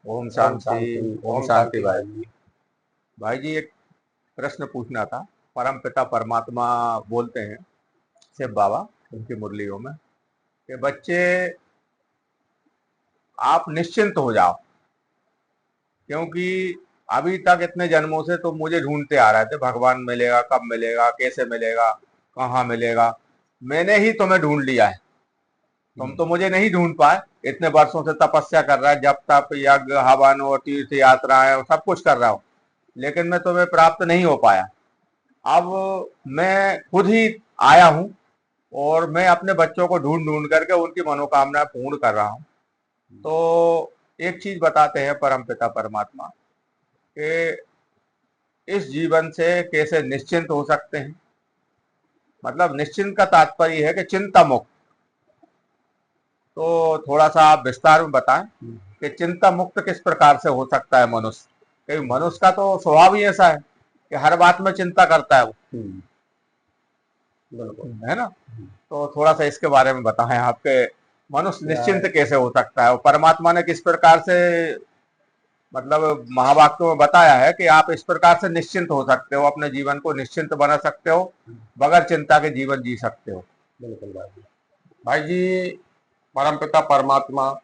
ओम ओम शांति। शांति। ओम ओम शांति शांति भाई। भाई जी। भाई जी, एक प्रश्न पूछना था। परम पिता परमात्मा बोलते हैं शिव बाबा उनकी मुरलियों में कि बच्चे आप निश्चिंत हो जाओ, क्योंकि अभी तक इतने जन्मों से तुम मुझे ढूंढते आ रहे थे, भगवान मिलेगा, कब मिलेगा, कैसे मिलेगा, कहाँ मिलेगा। मैंने ही तुम्हें ढूंढ लिया है, तुम तो मुझे नहीं ढूंढ पाए। इतने वर्षों से तपस्या कर रहा है, जब तप, यज्ञ, हवन और तीर्थ यात्राएं और सब कुछ कर रहा हूं, लेकिन मैं तुम्हें प्राप्त नहीं हो पाया। अब मैं खुद ही आया हूं और मैं अपने बच्चों को ढूंढ ढूंढ करके उनकी मनोकामना पूर्ण कर रहा हूं। तो एक चीज बताते हैं परम पिता परमात्मा कि इस जीवन से कैसे निश्चिंत हो सकते हैं। मतलब निश्चिंत का तात्पर्य है कि चिंता मुक्त। तो थोड़ा सा आप विस्तार में बताएं कि चिंता मुक्त किस प्रकार से हो सकता है मनुष्य। क्योंकि मनुष्य का तो स्वभाव ही ऐसा है कि हर बात में चिंता करता है वो, बिल्कुल। है ना। तो थोड़ा सा इसके बारे में बताएं आपके, मनुष्य निश्चिंत या- कैसे हो सकता है और परमात्मा ने किस प्रकार से, मतलब महावाक्यों में बताया है कि आप इस प्रकार से निश्चिंत हो सकते हो, अपने जीवन को निश्चिंत बना सकते हो, बगैर चिंता के जीवन जी सकते हो। बिल्कुल भाई जी। भाई जी, परमपिता परमात्मा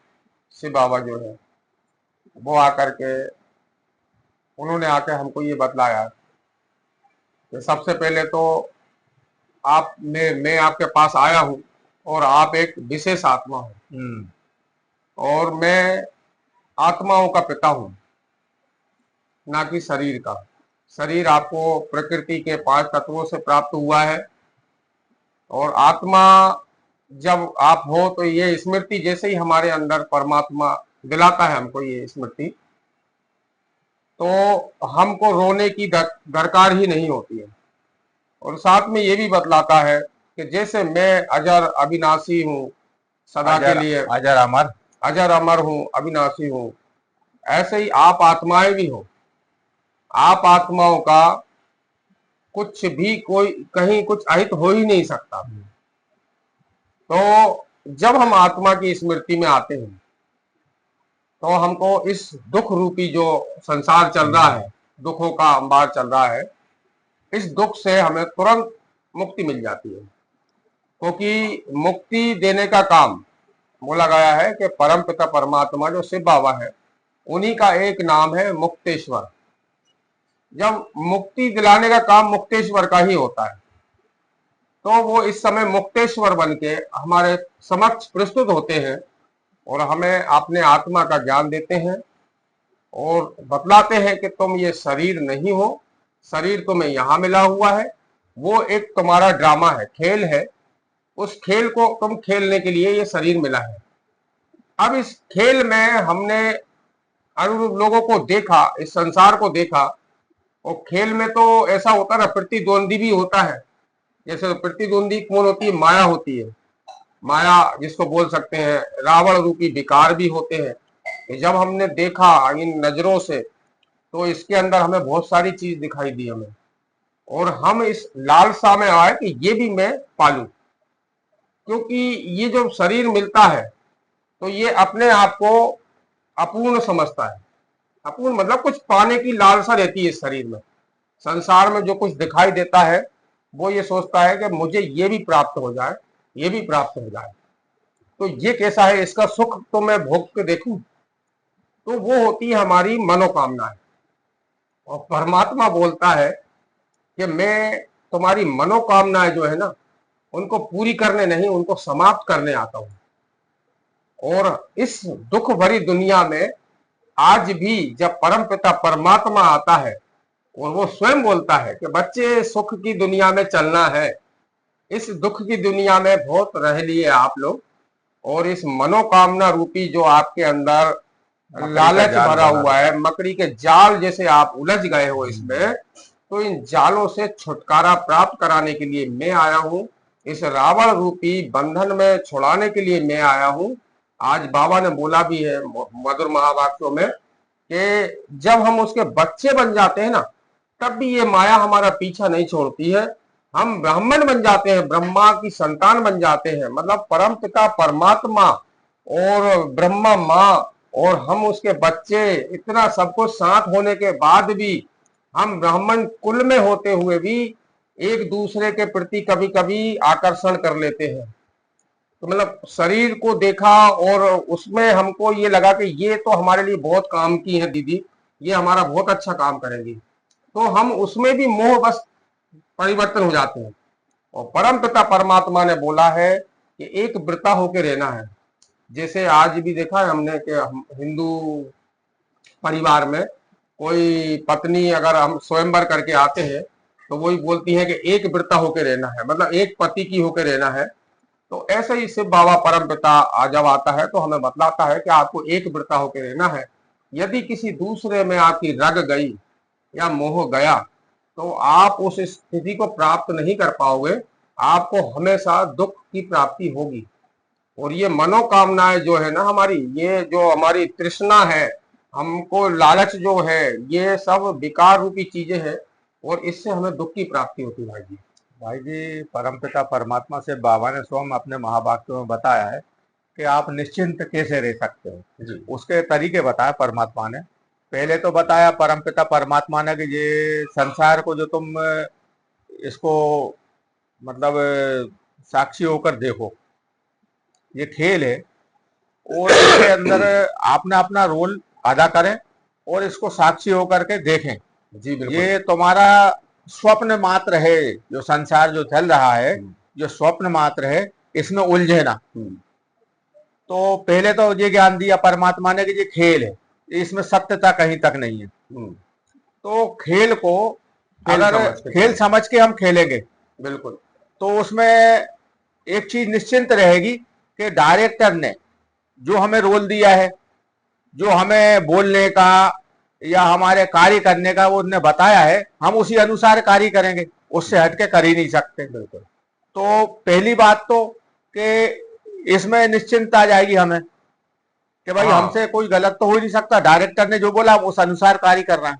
शिव बाबा जो है, वो आकर के उन्होंने आके हमको ये बतलाया कि सबसे पहले तो मैं आपके पास आया हूँ और आप एक विशेष आत्मा हो, हम्म। और मैं आत्माओं का पिता हूँ, ना कि शरीर का। शरीर आपको प्रकृति के 5 तत्वों से प्राप्त हुआ है, और आत्मा जब आप हो तो ये स्मृति जैसे ही हमारे अंदर परमात्मा दिलाता है हमको ये स्मृति, तो हमको रोने की दरकार ही नहीं होती है। और साथ में ये भी बतलाता है कि जैसे मैं अजर अविनाशी हूँ, सदा के अजर, लिए अजर अमर। अजर अमर हूँ, अविनाशी हूँ, ऐसे ही आप आत्माएं भी हो। आप आत्माओं का कुछ भी कोई कहीं कुछ अहित हो ही नहीं सकता। तो जब हम आत्मा की स्मृति में आते हैं तो हमको इस दुख रूपी जो संसार चल रहा है, दुखों का अंबार चल रहा है, इस दुख से हमें तुरंत मुक्ति मिल जाती है। क्योंकि मुक्ति देने का काम बोला गया है कि परम पिता परमात्मा जो शिव बाबा है, उन्हीं का एक नाम है मुक्तेश्वर। जब मुक्ति दिलाने का काम मुक्तेश्वर का ही होता है, तो वो इस समय मुक्तेश्वर बन के हमारे समक्ष प्रस्तुत होते हैं और हमें अपने आत्मा का ज्ञान देते हैं और बतलाते हैं कि तुम ये शरीर नहीं हो, शरीर तुम्हें यहाँ मिला हुआ है, वो एक तुम्हारा ड्रामा है, खेल है। उस खेल को तुम खेलने के लिए ये शरीर मिला है। अब इस खेल में हमने अनुरूप लोगों को देखा, इस संसार को देखा, और खेल में तो ऐसा होता है ना, प्रतिद्वंदी भी होता है। जैसे प्रतिद्वंदी कौन होती है? माया होती है। माया जिसको बोल सकते हैं, रावण रूपी विकार भी होते हैं। जब हमने देखा इन नजरों से, तो इसके अंदर हमें बहुत सारी चीज दिखाई दी हमें, और हम इस लालसा में आए कि ये भी मैं पालूं। क्योंकि ये जो शरीर मिलता है, तो ये अपने आप को अपूर्ण समझता है। अपूर्ण मतलब कुछ पाने की लालसा रहती है इस शरीर में। संसार में जो कुछ दिखाई देता है, वो ये सोचता है कि मुझे ये भी प्राप्त हो जाए, ये भी प्राप्त हो जाए, तो ये कैसा है, इसका सुख तो मैं भोग के देखूं। तो वो होती है हमारी मनोकामना है। और परमात्मा बोलता है कि मैं तुम्हारी मनोकामनाएं जो है ना, उनको पूरी करने नहीं, उनको समाप्त करने आता हूं। और इस दुख भरी दुनिया में आज भी जब परमपिता परमात्मा आता है और वो स्वयं बोलता है कि बच्चे सुख की दुनिया में चलना है, इस दुख की दुनिया में बहुत रह लिए आप लोग, और इस मनोकामना रूपी जो आपके अंदर मकड़ी का लालच जाल भरा बना हुआ रहे। है, मकड़ी के जाल जैसे आप उलझ गए हो इसमें, तो इन जालों से छुटकारा प्राप्त कराने के लिए मैं आया हूं। इस रावण रूपी बंधन में छुड़ाने के लिए मैं आया हूं। आज बाबा ने बोला भी है मधुर महावाक्यों में कि जब हम उसके बच्चे बन जाते हैं ना, तब भी ये माया हमारा पीछा नहीं छोड़ती है। हम ब्राह्मण बन जाते हैं, ब्रह्मा की संतान बन जाते हैं, मतलब परम पिता परमात्मा और ब्रह्मा माँ और हम उसके बच्चे, इतना सब कुछ साथ होने के बाद भी हम ब्राह्मण कुल में होते हुए भी एक दूसरे के प्रति कभी कभी आकर्षण कर लेते हैं। तो मतलब शरीर को देखा और उसमें हमको ये लगा कि ये तो हमारे लिए बहुत काम की है दीदी, ये हमारा बहुत अच्छा काम करेंगी, तो हम उसमें भी मोह बस परिवर्तन हो जाते हैं। और परम पिता परमात्मा ने बोला है कि एक व्रता होके रहना है। जैसे आज भी देखा है हमने कि हम हिंदू परिवार में कोई पत्नी अगर हम स्वयंवर करके आते हैं तो वही बोलती है कि एक व्रता होके रहना है, मतलब एक पति की होके रहना है। तो ऐसे ही शिव बाबा परम पिता जब आता है तो हमें बतलाता है कि आपको एक व्रता होके रहना है। यदि किसी दूसरे में आपकी रग गई या मोह गया तो आप उस स्थिति को प्राप्त नहीं कर पाओगे, आपको हमेशा दुख की प्राप्ति होगी। और ये मनोकामनाएं जो है ना हमारी, ये जो हमारी तृष्णा है, हमको लालच जो है, ये सब विकार रूपी चीजें हैं और इससे हमें दुख की प्राप्ति होती है। भाई जी, परमपिता परमात्मा से बाबा ने स्वयं अपने महावाक्यों में बताया है कि आप निश्चिंत कैसे रह सकते हो जी। उसके तरीके बताया परमात्मा ने। पहले तो बताया परमपिता परमात्मा ने कि ये संसार को जो तुम इसको मतलब साक्षी होकर देखो, ये खेल है और इसके अंदर आपने अपना रोल अदा करें और इसको साक्षी होकर के देखें। जी बिल्कुल। ये तुम्हारा स्वप्न मात्र है, जो संसार जो चल रहा है जो स्वप्न मात्र है, इसमें उलझे ना। तो पहले तो ये ज्ञान दिया परमात्मा ने कि ये खेल है, इसमें सत्यता कहीं तक नहीं है। तो खेल को अगर खेल समझ के हम खेलेंगे बिल्कुल, तो उसमें एक चीज निश्चिंत रहेगी कि डायरेक्टर ने जो हमें रोल दिया है, जो हमें बोलने का या हमारे कार्य करने का वो उन्होंने बताया है, हम उसी अनुसार कार्य करेंगे, उससे हटके कर ही नहीं सकते। बिल्कुल। तो पहली बात तो कि इसमें निश्चिंतता आ जाएगी हमें कि भाई हमसे कोई गलत तो हो ही नहीं सकता, डायरेक्टर ने जो बोला उस अनुसार कार्य कर रहा है।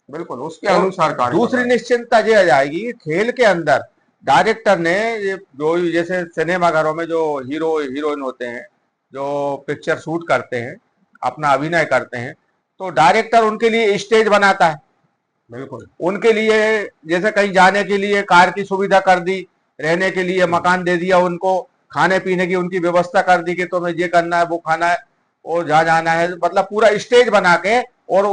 बिल्कुल, उसके अनुसार कार्य। दूसरी निश्चिंतता ये आ जाएगी कि खेल के अंदर डायरेक्टर ने ये जो जैसे सिनेमा घरों में जो हीरो हीरोइन होते हैं, जो पिक्चर शूट करते हैं, अपना अभिनय करते हैं, तो डायरेक्टर उनके लिए स्टेज बनाता है। बिल्कुल। उनके लिए जैसे कहीं जाने के लिए कार की सुविधा कर दी, रहने के लिए मकान दे दिया उनको, खाने पीने की उनकी व्यवस्था कर दी कि तुम्हें ये करना है वो खाना है और जहाँ जाना है, मतलब पूरा स्टेज बना के और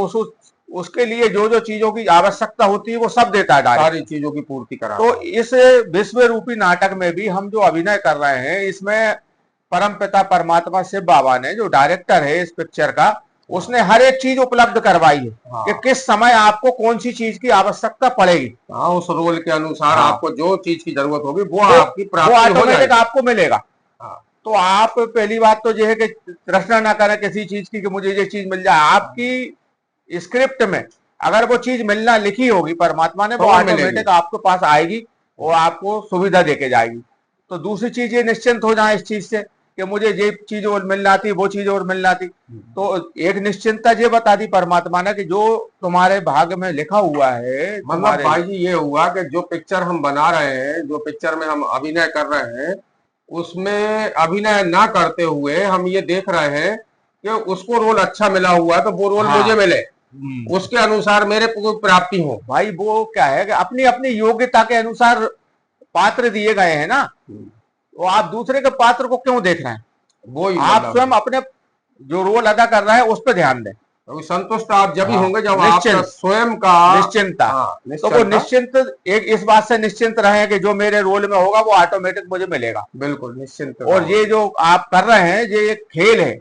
उसके लिए जो जो चीजों की आवश्यकता होती है वो सब देता है, सारी चीजों की पूर्ति करा। तो इस विश्व रूपी नाटक में भी हम जो अभिनय कर रहे हैं, इसमें परम पिता परमात्मा शिव बाबा ने जो डायरेक्टर है इस पिक्चर का, उसने हर एक चीज उपलब्ध करवाई है कि किस समय आपको कौन सी चीज की आवश्यकता पड़ेगी। उस रोल के अनुसार आपको जो चीज की जरूरत होगी वो आपकी प्राप्ति हो ऑटोमेटिक आपको मिलेगा। तो आप पहली बात तो यह है कि तृष्णा ना करें किसी चीज की कि मुझे ये चीज मिल जाए। आपकी स्क्रिप्ट में अगर वो चीज मिलना लिखी होगी परमात्मा ने, वो ऑटोमेटिक आपके पास आएगी और आपको सुविधा देके जाएगी। तो दूसरी चीज ये निश्चिंत हो जाए इस चीज से कि मुझे ये चीज और मिलना थी, वो चीज और मिलना थी। तो एक निश्चिंतता ये बता दी परमात्मा ने कि जो तुम्हारे भाग्य में लिखा हुआ है। मतलब भाई जी ये हुआ कि जो पिक्चर हम बना रहे हैं, जो पिक्चर में हम अभिनय कर रहे हैं, उसमें अभिनय ना करते हुए हम ये देख रहे हैं कि उसको रोल अच्छा मिला हुआ है तो वो रोल मुझे मिले, उसके अनुसार मेरे को प्राप्ति हो। भाई वो क्या है कि अपनी अपनी योग्यता के अनुसार पात्र दिए गए हैं ना, तो आप दूसरे के पात्र को क्यों देख रहे हैं? वो आप स्वयं अपने जो रोल अदा कर रहे हैं उस पर ध्यान दें। संतुष्ट आप जब ही होंगे जब आपका स्वयं का निश्चिंतता। तो वो निश्चिंत एक इस बात से निश्चिंत रहे कि जो मेरे रोल में होगा वो ऑटोमेटिक मुझे मिलेगा। बिल्कुल निश्चिंत। और ये जो आप कर रहे हैं ये एक खेल है,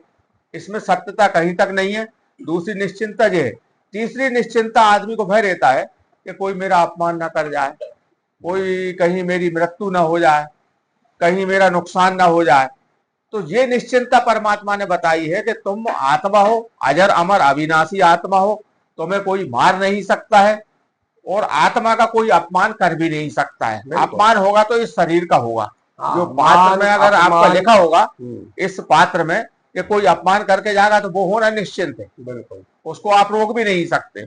इसमें सत्यता कहीं तक नहीं है। दूसरी निश्चिंतता ये है। तीसरी निश्चिंतता आदमी को भय रहता है कि कोई मेरा अपमान ना कर जाए, कोई कहीं मेरी मृत्यु ना हो जाए, कहीं मेरा नुकसान ना हो जाए। तो ये निश्चिंतता परमात्मा ने बताई है कि तुम आत्मा हो, अजर अमर अविनाशी आत्मा हो, तुम्हें कोई मार नहीं सकता है और आत्मा का कोई अपमान कर भी नहीं सकता है। अपमान होगा तो इस शरीर का होगा। जो पात्र में अगर आपका लिखा होगा इस पात्र में कि कोई अपमान करके जाएगा तो वो होना निश्चिंत है, बिल्कुल उसको आप रोक भी नहीं सकते।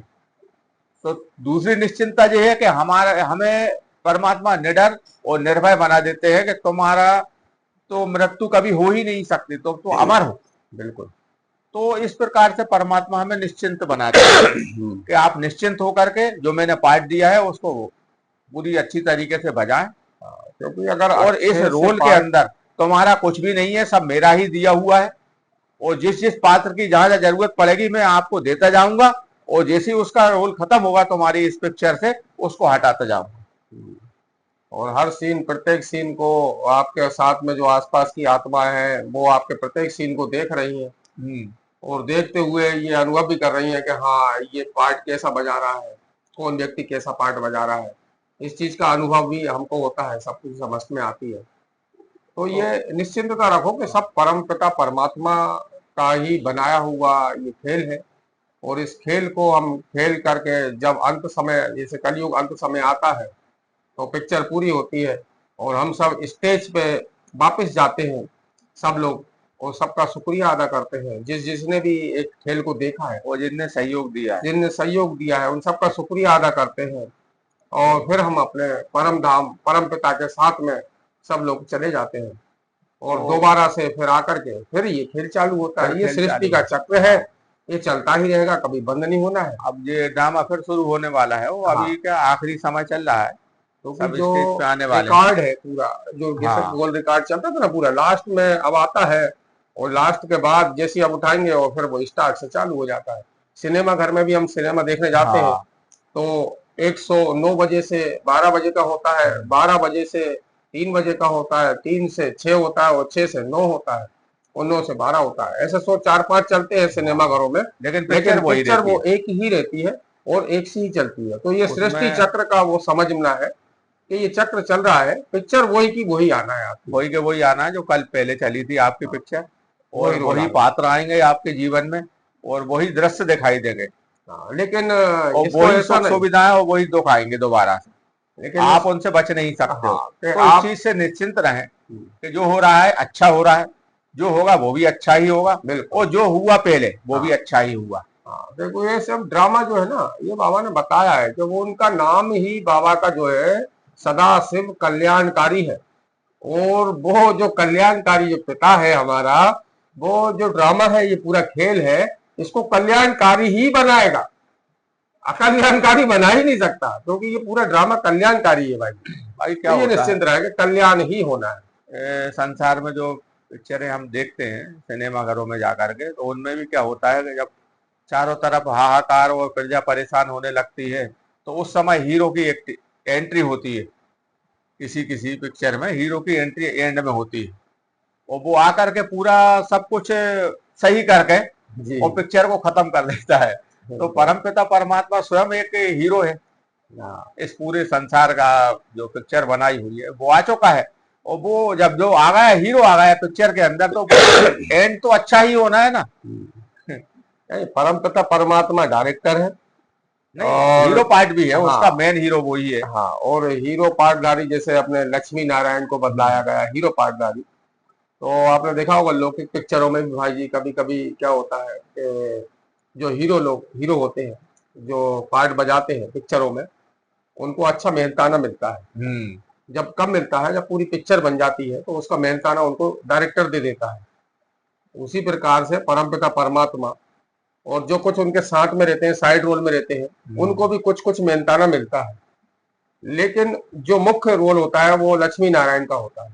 तो दूसरी निश्चिंतता ये है कि हमें परमात्मा निडर और निर्भय बना देते हैं कि तुम्हारा तो मृत्यु कभी हो ही नहीं सकती, तो अमर हो। बिल्कुल। तो इस प्रकार से परमात्मा हमें निश्चिंत बनाते हैं कि आप निश्चिंत होकर के जो मैंने पाठ दिया है उसको पूरी अच्छी तरीके से बजाएं। क्योंकि अगर और इस अच्छे से रोल के पाठ अंदर तुम्हारा कुछ भी नहीं है, सब मेरा ही दिया हुआ है। और जिस जिस पात्र की जहां जहां जरूरत पड़ेगी मैं आपको देता जाऊंगा, और जैसे ही उसका रोल खत्म होगा तुम्हारी इस पिक्चर से, उसको हटाता जाऊंगा। और हर सीन, प्रत्येक सीन को आपके साथ में जो आसपास की आत्माएं हैं वो आपके प्रत्येक सीन को देख रही हैं और देखते हुए ये अनुभव भी कर रही हैं कि हाँ ये पार्ट कैसा बजा रहा है, कौन व्यक्ति कैसा पार्ट बजा रहा है। इस चीज का अनुभव भी हमको होता है, सब कुछ समझ में आती है। तो ये निश्चिंतता रखो कि सब परम पिता परमात्मा का ही बनाया हुआ ये खेल है। और इस खेल को हम खेल करके जब अंत समय, जैसे कलयुग अंत समय आता है तो पिक्चर पूरी होती है और हम सब स्टेज पे वापस जाते हैं सब लोग, और सबका शुक्रिया अदा करते हैं जिसने भी एक खेल को देखा है और जिनने सहयोग दिया है, जिनने सहयोग दिया है, उन सबका शुक्रिया अदा करते हैं। और फिर हम अपने परम धाम परम पिता के साथ में सब लोग चले जाते हैं और दोबारा से फिर आकर के फिर ये खेल चालू होता है। ये सृष्टि का चक्र है, ये चलता ही रहेगा, कभी बंद नहीं होना है। अब ये ड्रामा फिर शुरू होने वाला है। वो अभी क्या आखिरी समय चल रहा है, तो सब जो स्टेज पे आने वाले हैं। रिकॉर्ड है पूरा, जो जैसे गोल्ड रिकॉर्ड चलता था ना पूरा, लास्ट में अब आता है और लास्ट के बाद जैसे अब उठाएंगे और फिर वो स्टार्ट से चालू हो जाता है। सिनेमा घर में भी हम सिनेमा देखने जाते हैं तो 109 बजे से 12 बजे का होता है, 12 बजे से 3 बजे का होता है, 3 से 6 होता है और 6 से 9 होता है और 9 से 12 होता है। ऐसे 4-5 चलते हैं सिनेमा घरों में, लेकिन पिक्चर वो एक ही रहती है और एक सी ही चलती है। तो ये सृष्टि चक्र का वो समझना है कि ये चक्र चल रहा है, पिक्चर वही की वही आना है, वही के वही आना है जो कल पहले चली थी आपकी पिक्चर। और वही पात्र आएंगे आपके जीवन में और वही दृश्य दिखाई देंगे। लेकिन वही सुख सुविधाएं और वही दुख आएंगे दोबारा से, लेकिन आप उनसे बच नहीं सकते हो। तो इस चीज से निश्चिंत रहें कि जो हो रहा है अच्छा हो रहा है, जो होगा वो भी अच्छा ही होगा, और जो हुआ पहले वो भी अच्छा ही हुआ। देखो ये सब ड्रामा जो है ना, ये बाबा ने बताया है कि वो उनका नाम ही बाबा का जो है सदा शिव कल्याणकारी है। और वो जो कल्याणकारी जो पिता है हमारा, वो जो ड्रामा है, ये पूरा खेल है, इसको कल्याणकारी ही बनाएगा, अकल्याणकारी बना ही नहीं सकता, क्योंकि ये पूरा ड्रामा कल्याणकारी है भाई क्या ये निश्चिंत रहेगा कल्याण ही होना है। संसार में जो पिक्चरें हम देखते हैं सिनेमा घरों में जाकर के, तो उनमें भी क्या होता है कि जब चारों तरफ हाहाकार और प्रजा परेशान होने लगती है तो उस समय हीरो की एंट्री होती है। किसी किसी पिक्चर में हीरो की एंट्री एंड में होती है और वो आकर के पूरा सब कुछ सही करके और पिक्चर को खत्म कर देता है। तो परमपिता परमात्मा स्वयं एक हीरो है इस पूरे संसार का। जो पिक्चर बनाई हुई है वो आ चुका है, और वो जब जो आ गया हीरो आ गया पिक्चर के अंदर, तो एंड तो अच्छा ही होना है ना। परमपिता परमात्मा डायरेक्टर है और हीरो पार्ट भी है, उसका मेन हीरो वही है। और हीरो पार्टधारी जैसे अपने लक्ष्मी नारायण को बदलाया गया हीरो पार्टधारी। तो आपने देखा होगा लौकिक पिक्चरों में भी भाई जी कभी कभी क्या होता है कि जो हीरो होते हैं, जो पार्ट बजाते हैं पिक्चरों में, उनको अच्छा मेहनताना मिलता है। जब कब मिलता है, जब पूरी पिक्चर बन जाती है तो उसका मेहनताना उनको डायरेक्टर दे देता है। उसी प्रकार से परमपिता परमात्मा और जो कुछ उनके साथ में रहते हैं, साइड रोल में रहते हैं, उनको भी कुछ कुछ मेहनताना मिलता है। लेकिन जो मुख्य रोल होता है वो लक्ष्मी नारायण का होता है।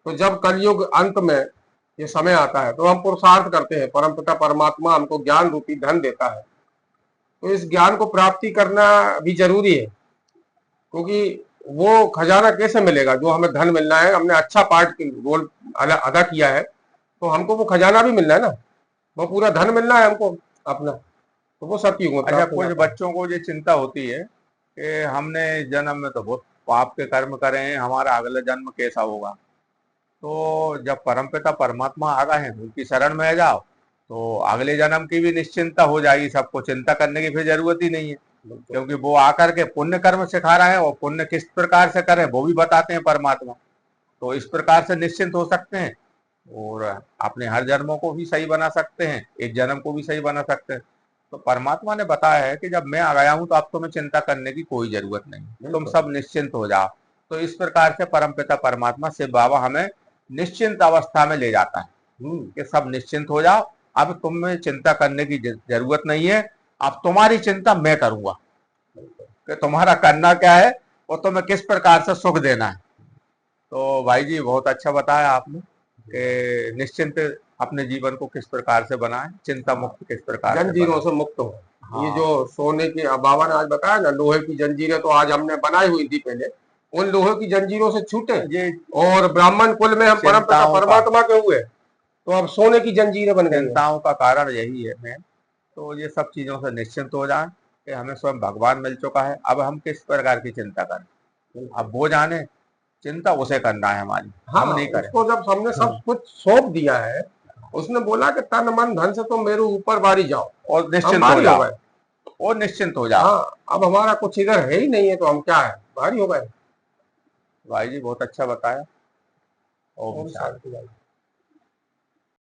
तो जब कलयुग अंत में ये समय आता है तो हम पुरुषार्थ करते हैं, परमपिता परमात्मा हमको ज्ञान रूपी धन देता है। तो इस ज्ञान को प्राप्ति करना भी जरूरी है, क्योंकि वो खजाना कैसे मिलेगा जो हमें धन मिलना है। हमने अच्छा पार्ट रोल अदा किया है तो हमको वो खजाना भी मिलना है ना, वो पूरा धन मिलना है हमको अपना। तो वो सत्युग। अच्छा, कुछ बच्चों को ये चिंता होती है कि हमने जन्म में तो बहुत पाप के कर्म करे हैं, हमारा अगला जन्म कैसा होगा। तो जब परमपिता परमात्मा आ गए हैं उनकी शरण में जाओ तो अगले जन्म की भी निश्चिंता हो जाएगी, सबको चिंता करने की फिर जरूरत ही नहीं है, क्योंकि वो आकर के पुण्य कर्म सिखा रहा है और पुण्य किस प्रकार से करें वो भी बताते हैं परमात्मा। तो इस प्रकार से निश्चिंत हो सकते हैं और अपने हर जन्मों को भी सही बना सकते हैं, एक जन्म को भी सही बना सकते हैं। तो परमात्मा ने बताया है कि जब मैं आ गया हूं तो अब तुम्हें चिंता करने की कोई जरूरत नहीं, तुम सब निश्चिंत हो जाओ। तो इस प्रकार से परमपिता परमात्मा शिव बाबा हमें निश्चिंत अवस्था में ले जाता है कि सब निश्चिंत हो जाओ, अब तुम्हें चिंता करने की जरूरत नहीं है, अब तुम्हारी चिंता मैं करूंगा कि तुम्हारा करना क्या है और तुम्हें किस प्रकार से सुख देना है। तो भाई जी बहुत अच्छा बताया आपने कि निश्चिंत अपने जीवन को किस प्रकार से बनाएं, चिंता मुक्त किस प्रकार से जंजीरों बनाएं। से मुक्त हो। ये हाँ जो सोने की बाबा ने आज बताया ना, लोहे की जंजीरें तो आज हमने बनाई हुई थी पहले, उन लोहे की जंजीरों से छूटे ये और ब्राह्मण कुल में हम परम पिता चिंताओं का परमात्मा के हुए, तो अब सोने की जंजीरें बन गई हैं। चिंताओं का कारण यही है मैं, तो ये सब चीजों से निश्चिंत हो जाएं कि हमें स्वयं भगवान मिल चुका है, अब हम किस प्रकार की चिंता करें, अब वो जाने, चिंता उसे करना है हमारी, हाँ, हम नहीं करें। उसको जब हमने सब कुछ सौंप दिया है, उसने बोला कि तन मन धन से तुम मेरे ऊपर बारी जाओ, और हम निश्चिंत हो भारी हो जाओ, गए। और निश्चिंत हो जाओ। हाँ, अब हमारा कुछ इधर है ही नहीं है, तो हम क्या है, भारी हो गए। भाई जी बहुत अच्छा बताया। ओम ओम शांति। शांति।